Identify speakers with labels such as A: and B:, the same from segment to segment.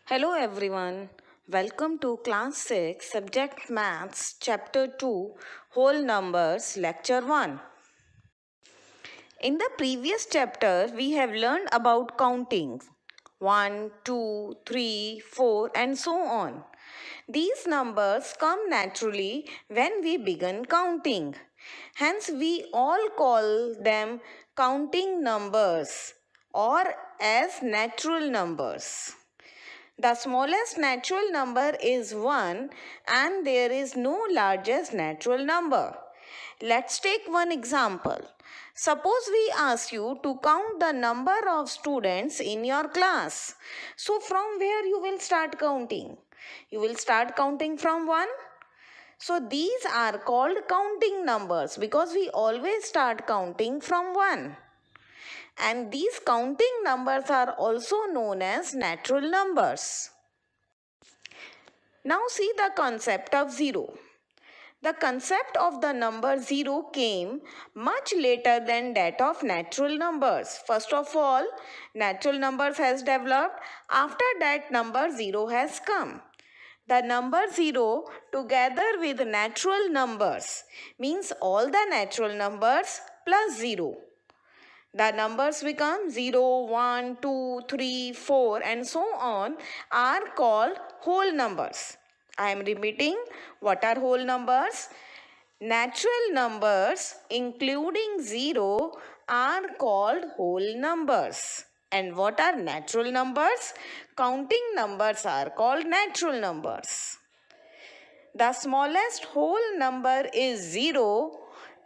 A: Hello everyone. Welcome to class 6 subject maths chapter 2 whole numbers lecture 1. In the previous chapter we have learned about counting 1, 2, 3, 4 and so on. These numbers come naturally when we begin counting. Hence we all call them counting numbers or as natural numbers. The smallest natural number is 1 and there is no largest natural number. Let's take one example. Suppose we ask you to count the number of students in your class. So from where you will start counting? You will start counting from 1. So these are called counting numbers because we always start counting from 1. And these counting numbers are also known as natural numbers. Now see the concept of 0. The concept of the number 0 came much later than that of natural numbers. First of all, natural numbers has developed. After that, number 0 has come. The number 0 together with natural numbers means all the natural numbers plus 0. The numbers become 0, 1, 2, 3, 4 and so on are called whole numbers. I am repeating, what are whole numbers? Natural numbers including 0 are called whole numbers. And what are natural numbers? Counting numbers are called natural numbers. The smallest whole number is 0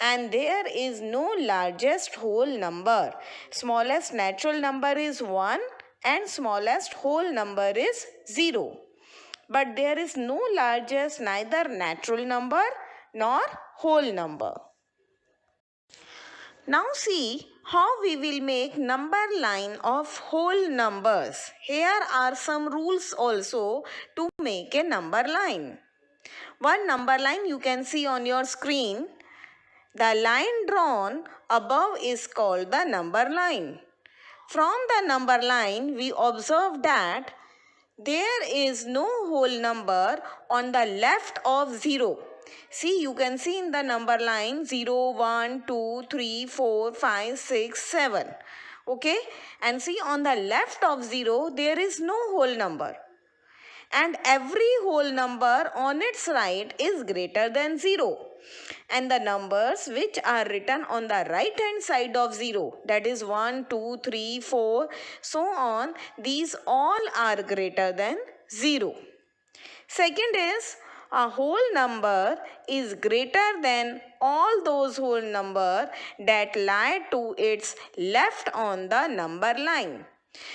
A: and there is no largest whole number. Smallest natural number is 1 and smallest whole number is 0. But there is no largest neither natural number nor whole number. Now see how we will make number line of whole numbers. Here are some rules also to make a number line. One number line you can see on your screen. The line drawn above is called the number line. From the number line, we observe that there is no whole number on the left of 0. See, you can see in the number line 0, 1, 2, 3, 4, 5, 6, 7. Okay? And see on the left of 0, there is no whole number. And every whole number on its right is greater than 0. And the numbers which are written on the right hand side of 0, that is 1, 2, 3, 4, so on, these all are greater than 0. Second is, a whole number is greater than all those whole numbers that lie to its left on the number line.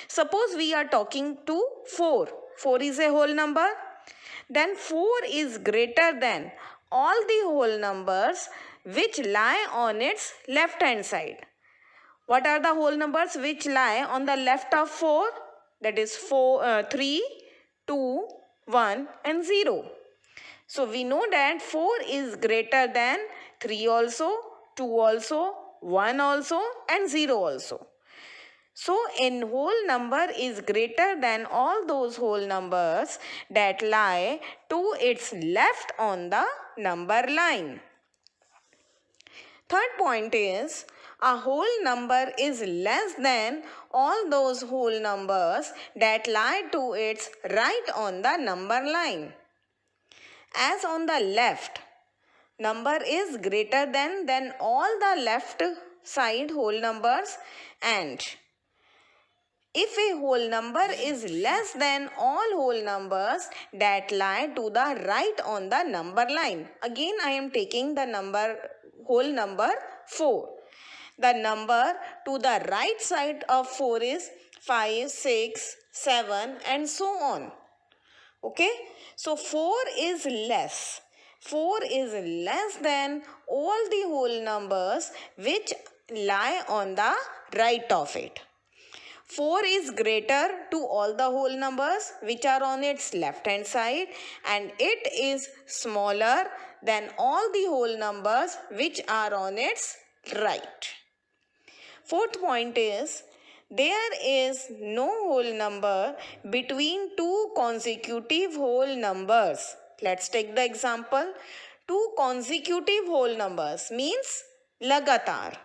A: Suppose we are talking to 4. 4 is a whole number. Then 4 is greater than all the whole numbers which lie on its left hand side. What are the whole numbers which lie on the left of 4? That is 3, 2, 1 and 0. So we know that 4 is greater than 3 also, 2 also, 1 also and 0 also. So a whole number is greater than all those whole numbers that lie to its left on the number line. Third point is, a whole number is less than all those whole numbers that lie to its right on the number line. As on the left, number is greater than all the left side whole numbers, and if a whole number is less than all whole numbers that lie to the right on the number line. Again, I am taking the whole number 4. The number to the right side of 4 is 5, 6, 7 and so on. Okay, so 4 is less. 4 is less than all the whole numbers which lie on the right of it. 4 is greater to all the whole numbers which are on its left hand side, and it is smaller than all the whole numbers which are on its right. Fourth point is, There is no whole number between two consecutive whole numbers. Let's take the example. Two consecutive whole numbers means लगातार.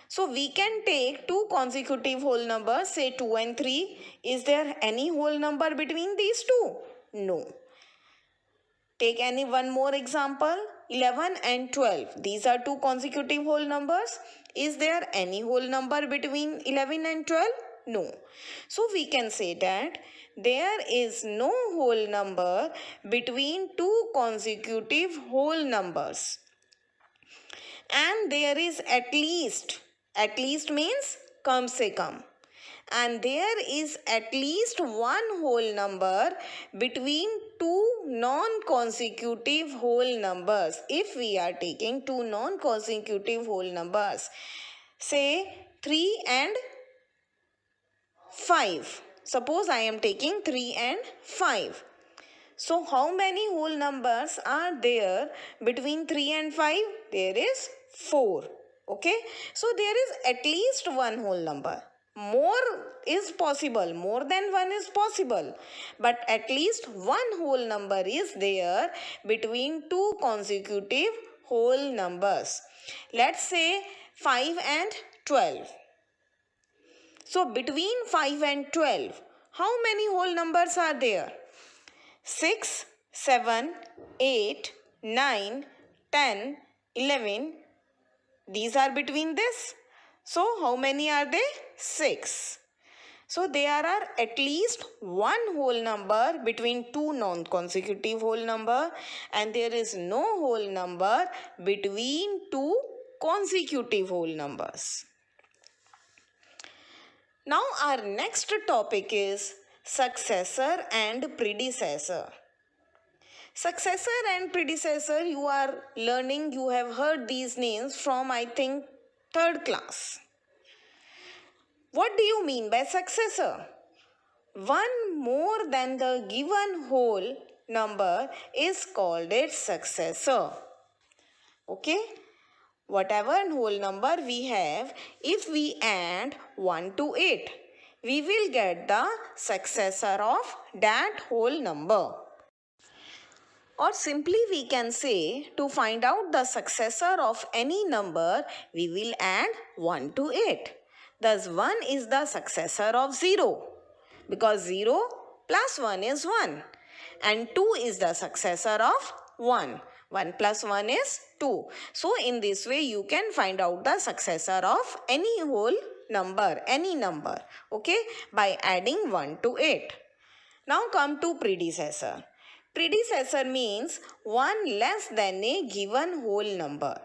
A: So we can take two consecutive whole numbers, say 2 and 3. Is there any whole number between these two? No. Take any one more example. 11 and 12. These are two consecutive whole numbers. Is there any whole number between 11 and 12? No. So we can say that there is no whole number between two consecutive whole numbers. And there is at least means kam se kam. And there is at least one whole number between two non-consecutive whole numbers. If we are taking two non-consecutive whole numbers, say 3 and 5. Suppose I am taking 3 and 5. So how many whole numbers are there between 3 and 5? There is 4. Okay. So there is at least one whole number. More is possible. More than one is possible. But at least one whole number is there between two consecutive whole numbers. Let's say 5 and 12. So between 5 and 12, how many whole numbers are there? 6, 7, 8, 9, 10, 11. These are between this. So how many are they? 6. So there are at least one whole number between two non-consecutive whole number, and there is no whole number between two consecutive whole numbers. Now our next topic is successor and predecessor. Successor and predecessor, you are learning, you have heard these names from, I think, 3rd class. What do you mean by successor? One more than the given whole number is called its successor. Okay? Whatever whole number we have, if we add 1 to it, we will get the successor of that whole number. Or simply we can say, to find out the successor of any number, we will add 1 to it. Thus 1 is the successor of 0, because 0 plus 1 is 1, and 2 is the successor of 1. 1 plus 1 is 2. So in this way you can find out the successor of any whole number, any number, okay, by adding 1 to it. Now come to predecessor. Predecessor means one less than a given whole number.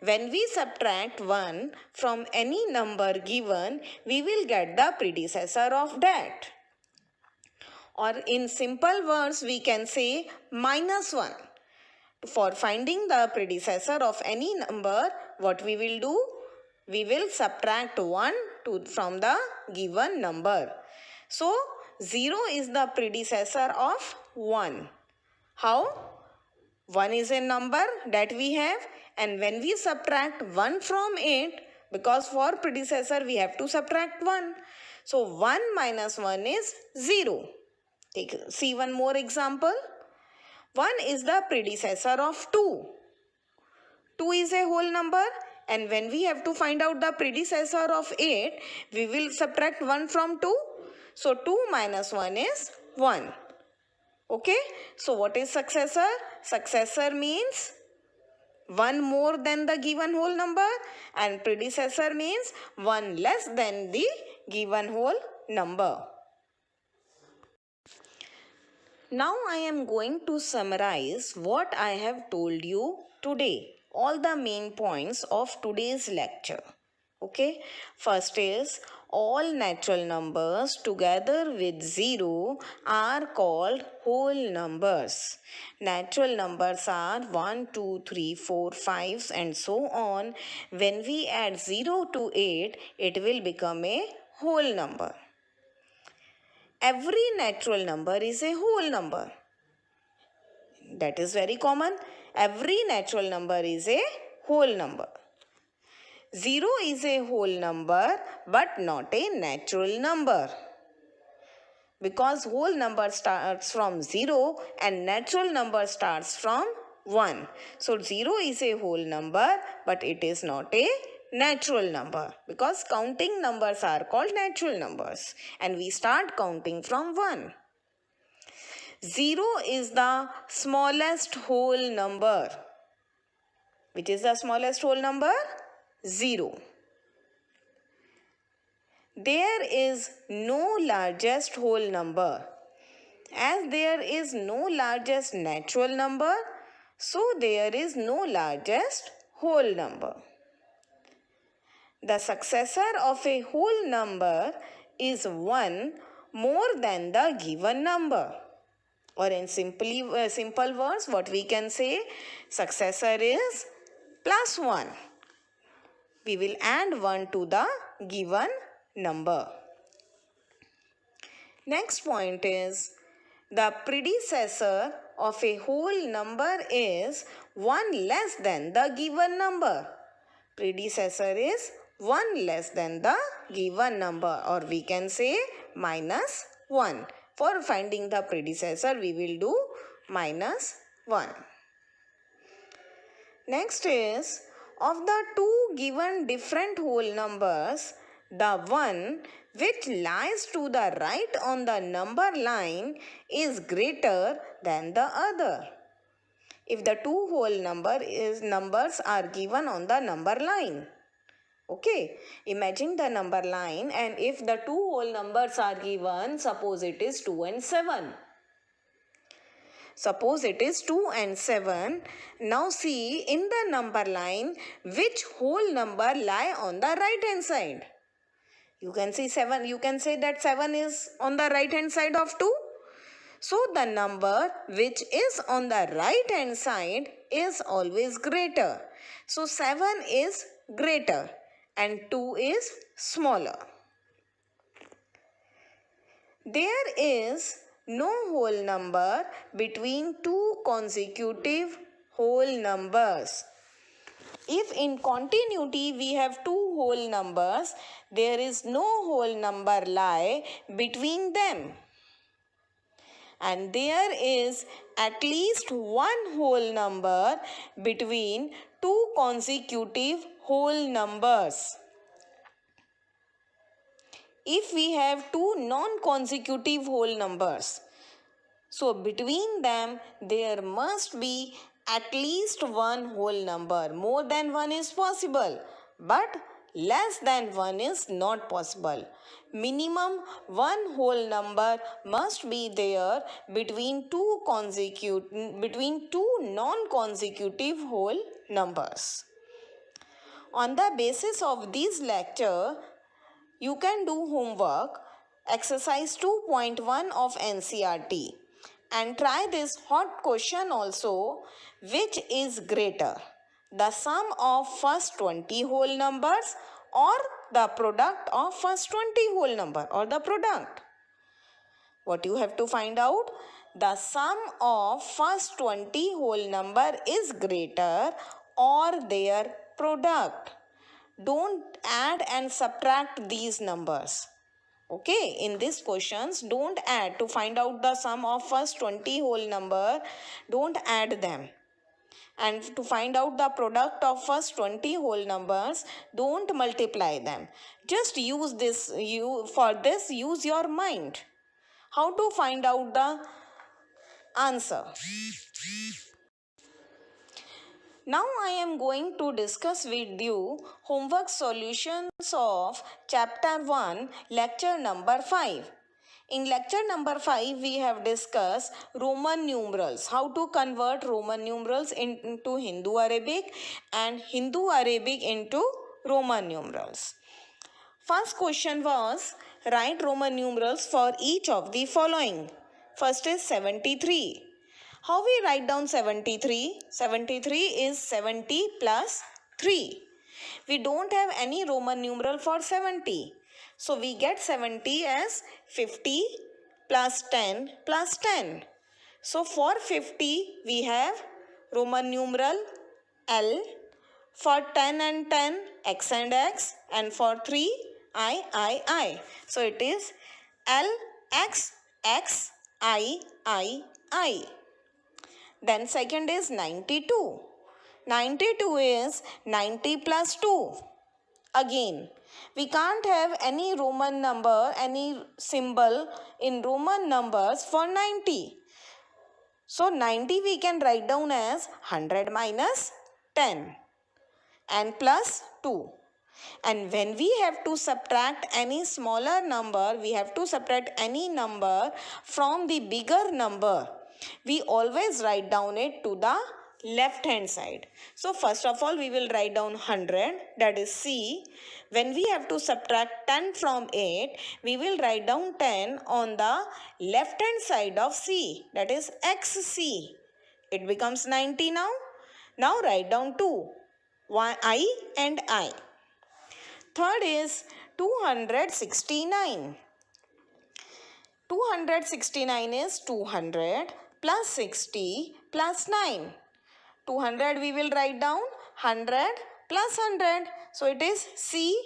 A: When we subtract 1 from any number given, we will get the predecessor of that. Or in simple words, we can say minus 1. For finding the predecessor of any number, what we will do? We will subtract 1 from the given number. So, 0 is the predecessor of 1. How? 1 is a number that we have, and when we subtract 1 from it, because for predecessor we have to subtract 1. So 1 minus 1 is 0. See one more example. 1 is the predecessor of 2. 2 is a whole number, and when we have to find out the predecessor of 8, we will subtract 1 from 2. So 2 minus 1 is 1. Okay. So what is successor? Successor means 1 more than the given whole number, and predecessor means 1 less than the given whole number. Now I am going to summarize what I have told you today, all the main points of today's lecture. Okay, first is all natural numbers together with 0 are called whole numbers. Natural numbers are 1, 2, 3, 4, 5 and so on. When we add 0 to 8, it will become a whole number. Every natural number is a whole number. That is very common. Every natural number is a whole number. 0 is a whole number but not a natural number. Because whole number starts from 0 and natural number starts from 1. So 0 is a whole number but it is not a natural number, because counting numbers are called natural numbers and we start counting from 1. 0 is the smallest whole number. Which is the smallest whole number? 0. There is no largest whole number. As there is no largest natural number, so there is no largest whole number. The successor of a whole number is 1 more than the given number. Or in simple words, what we can say, successor is plus 1. We will add 1 to the given number. Next point is, the predecessor of a whole number is 1 less than the given number. Predecessor is 1 less than the given number, or we can say minus 1. For finding the predecessor, we will do minus 1. Next is, of the two given different whole numbers, the one which lies to the right on the number line is greater than the other. If the two whole numbers are given on the number line. Okay, imagine the number line, and if the two whole numbers are given, suppose it is 2 and 7. Suppose it is 2 and 7. Now see in the number line which whole number lie on the right hand side. You can see 7. You can say that 7 is on the right hand side of 2. So the number which is on the right hand side is always greater. So 7 is greater and 2 is smaller. There is no whole number between two consecutive whole numbers. If in continuity we have two whole numbers, there is no whole number lie between them. And there is at least one whole number between two consecutive whole numbers. If we have two non-consecutive whole numbers, so between them there must be at least one whole number. More than one is possible, but less than one is not possible. Minimum one whole number must be there between two non-consecutive whole numbers. On the basis of this lecture, you can do homework, exercise 2.1 of NCERT, and try this hot question also. Which is greater, the sum of first 20 whole numbers or the product of first 20 whole number, or the product? What you have to find out? The sum of first 20 whole number is greater or their product. Don't add and subtract these numbers. Okay, in these questions, don't add. To find out the sum of first 20 whole number, don't add them. And to find out the product of first 20 whole numbers, don't multiply them. Just use this. For this, use your mind. How to find out the answer? Now I am going to discuss with you homework solutions of chapter 1, lecture number 5. In lecture number 5, we have discussed Roman numerals, how to convert Roman numerals into Hindu Arabic and Hindu Arabic into Roman numerals. First question was, write Roman numerals for each of the following. First is 73. How we write down 73? 73 is 70 plus 3. We don't have any Roman numeral for 70. So we get 70 as 50 plus 10 plus 10. So for 50 we have Roman numeral L. For 10 and 10, x and x, and for 3, I. So it is L, X, X, I. Then second is 92. 92 is 90 plus 2. Again, we can't have any Roman number, any symbol in Roman numbers for 90. So 90 we can write down as 100 minus 10 and plus 2. And when we have to subtract any smaller number, we have to subtract any number from the bigger number, we always write down it to the left hand side. So first of all, we will write down 100, that is C. When we have to subtract 10 from it, we will write down 10 on the left hand side of C, that is XC. It becomes 90 now. Now write down 2, I and I. Third is 269. 269 is 200 plus 60 plus 9. 200 we will write down 100 plus 100. So it is C.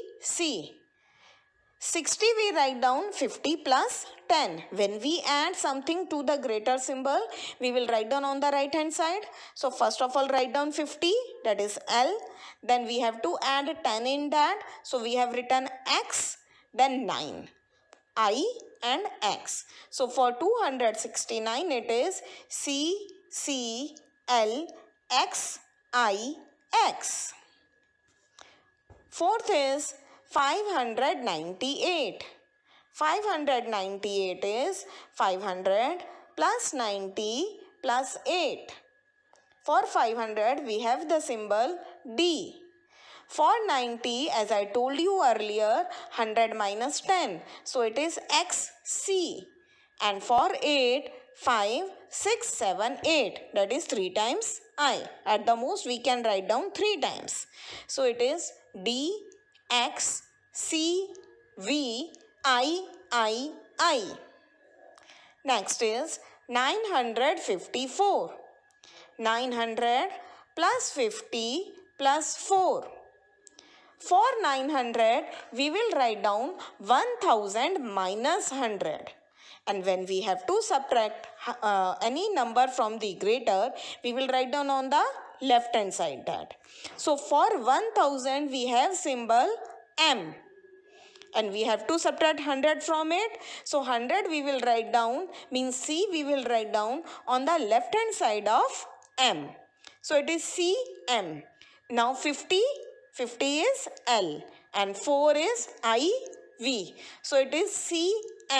A: 60 we write down 50 plus 10. When we add something to the greater symbol, we will write down on the right hand side. So first of all write down 50, that is L. Then we have to add 10 in that. So we have written X, then 9. I and X. So for 269 it is C, L, X, I, X. Fourth is 598. 598 is 500 plus 90 plus 8. For 500 we have the symbol D. For 90, as I told you earlier, 100 minus 10. So it is XC. And for 8, 5, 6, 7, 8. That is 3 times I. At the most we can write down 3 times. So it is D, X, C, V, I. Next is 954. 900 plus 50 plus 4. For 900, we will write down 1000 minus 100. And when we have to subtract any number from the greater, we will write down on the left hand side that. So for 1000, we have symbol M. And we have to subtract 100 from it. So 100 we will write down, means C we will write down on the left hand side of M. So it is CM. Now 50 is L and 4 is IV. So it is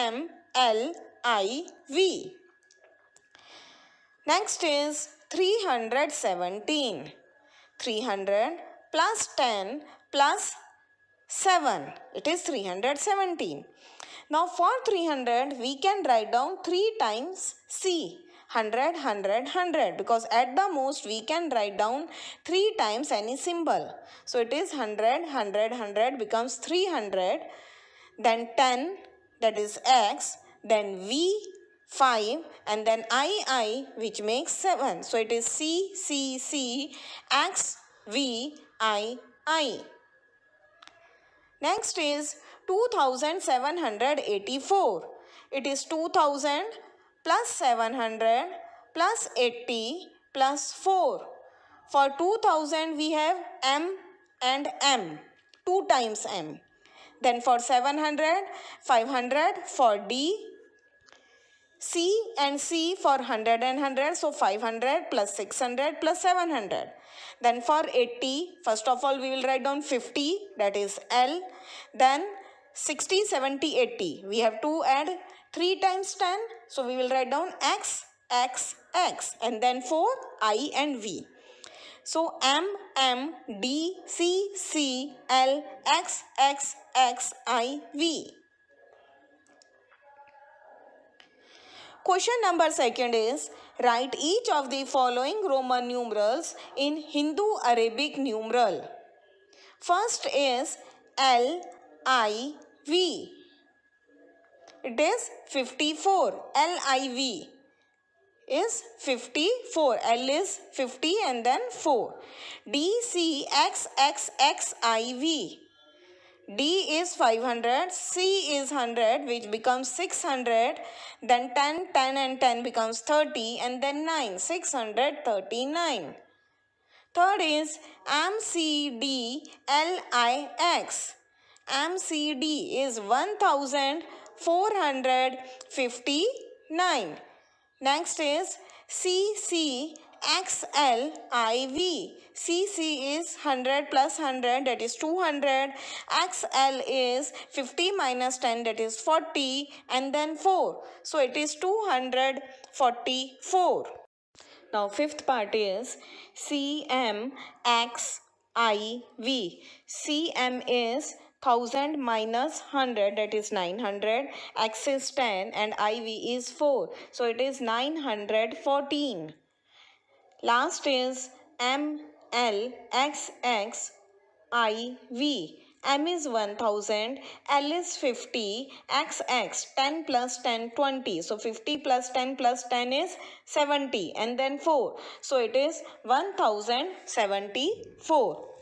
A: CMLIV. Next is 317. 300 plus 10 plus 7. It is 317. Now for 300 we can write down 3 times C. 100, 100, 100, because at the most we can write down 3 times any symbol. So it is 100, 100, 100 becomes 300, then 10, that is X, then V, 5, and then I, which makes 7. So it is C, X, V, I. Next is 2784. It is 2000 plus 700 plus 80 plus 4. For 2000 we have M and M, 2 times M. Then for 700, 500 for D, C and C for 100 and 100, so 500 plus 600 plus 700. Then for 80, first of all we will write down 50, that is L. Then 60, 70, 80. We have to add 3 times 10, so we will write down X, X, X. And then 4, I and V. So M, D, C, L, X, I, V. Question number second is, write each of the following Roman numerals in Hindu-Arabic numeral. First is L, I, V. It is 54, LIV. is 54. L is 50 and then 4. D, C, X, X, X, I, V. D is 500, C is 100, which becomes 600, then 10, 10 and 10 becomes 30, and then 9, 639. Third is MCDLIX. MCD is 1459. Next is CCXLIV. CC is 100 plus 100, that is 200. XL is 50 minus 10, that is 40, and then 4. So it is 244. Now fifth part is CMXIV. CM is 1000 minus 100, that is 900. X is 10 and IV is 4. So it is 914. Last is MLXXIV. M is 1000, L is 50, XX 10 plus 10 20. So 50 plus 10 plus 10 is 70 and then 4. So it is 1074.